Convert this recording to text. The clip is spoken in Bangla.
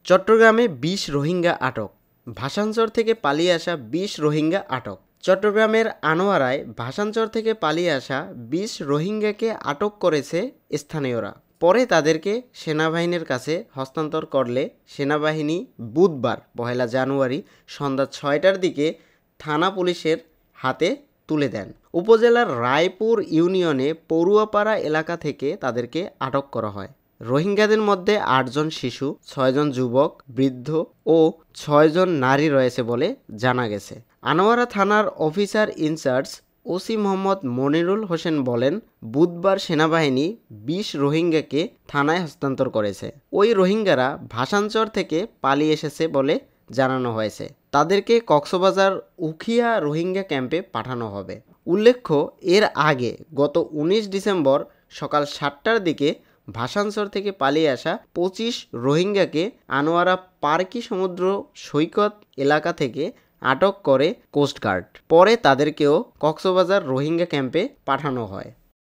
চট্টগ্রামে ২০ রোহিঙ্গা আটক। ভাসানচর থেকে পালিয়ে আসা ২০ রোহিঙ্গা আটক। চট্টগ্রামের আনোয়ারায় ভাসানচর থেকে পালিয়ে আসা ২০ রোহিঙ্গাকে আটক করেছে স্থানীয়রা। পরে তাদেরকে সেনাবাহিনীর কাছে হস্তান্তর করলে সেনাবাহিনী বুধবার ১ জানুয়ারি সন্ধ্যা ৬টার দিকে থানা পুলিশের হাতে তুলে দেন। উপজেলার রায়পুর ইউনিয়নে পড়ুয়াপাড়া এলাকা থেকে তাদেরকে আটক করা হয়। রোহিঙ্গাদের মধ্যে ৮ জন শিশু, ৬ জন যুবক, বৃদ্ধ ও ৬ জন নারী রয়েছে বলে জানা গেছে। আনোয়ারা থানার officer in charge OC Mohammad Monirul Hossain বলেন, বুধবার সেনাবাহিনী ২০ রোহিঙ্গাকে থানায় হস্তান্তর করেছে। ওই রোহিঙ্গারা ভাসানচর থেকে পালিয়ে এসেছে বলে জানানো হয়েছে। তাদেরকে কক্সবাজার উখিয়া রোহিঙ্গা ক্যাম্পে পাঠানো হবে। উল্লেখ্য, এর আগে গত ১৯ ডিসেম্বর সকাল ৭টার দিকে ভাসানচর থেকে পালিয়ে আসা ২৫ রোহিঙ্গাকে আনোয়ারা পার্কি সমুদ্র সৈকত এলাকা থেকে আটক করে কোস্টগার্ড। পরে তাদেরকেও কক্সবাজার রোহিঙ্গা ক্যাম্পে পাঠানো হয়।